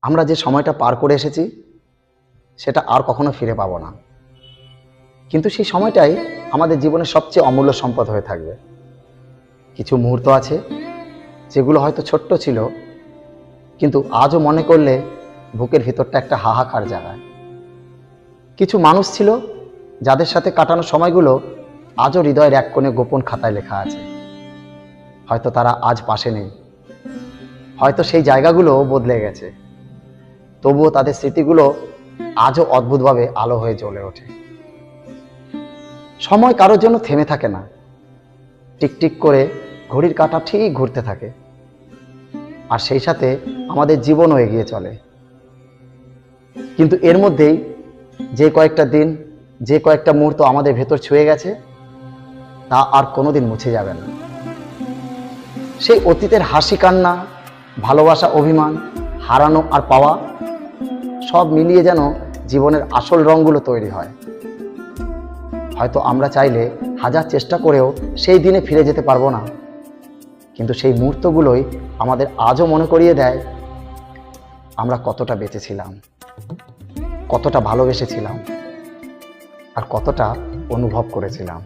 আমরা যে সময়টা পার করে এসেছি সেটা আর কখনো ফিরে পাবো না, কিন্তু সেই সময়টাই আমাদের জীবনের সবচেয়ে অমূল্য সম্পদ হয়ে থাকবে। কিছু মুহূর্ত আছে যেগুলো হয়তো ছোট্ট ছিল, কিন্তু আজও মনে করলে বুকের ভিতরটা একটা হাহাকার জায়গায়। কিছু মানুষ ছিল যাদের সাথে কাটানো সময়গুলো আজও হৃদয়ের এক কোণে গোপন খাতায় লেখা আছে। হয়তো তারা আজ পাশে নেই, হয়তো সেই জায়গাগুলো বদলে গেছে, তবুও তাদের স্মৃতিগুলো আজও অদ্ভুতভাবে আলো হয়ে জ্বলে ওঠে। সময় কারোর জন্য থেমে থাকে না, টিকটিক করে ঘড়ির কাঁটা ঠিক ঘুরতে থাকে, আর সেই সাথে আমাদের জীবনও এগিয়ে চলে। কিন্তু এর মধ্যেই যে কয়েকটা দিন, যে কয়েকটা মুহূর্ত আমাদের ভেতর ছুঁয়ে গেছে, তা আর কোনোদিন মুছে যাবে না। সেই অতীতের হাসি কান্না, ভালোবাসা, অভিমান, হারানো আর পাওয়া, সব মিলিয়ে যেন জীবনের আসল রঙগুলো তৈরি হয়। হয়তো আমরা চাইলে হাজার চেষ্টা করেও সেই দিনে ফিরে যেতে পারবো না, কিন্তু সেই মুহূর্তগুলোই আমাদের আজও মনে করিয়ে দেয় আমরা কতটা বেঁচেছিলাম, কতটা ভালোবেসেছিলাম, আর কতটা অনুভব করেছিলাম।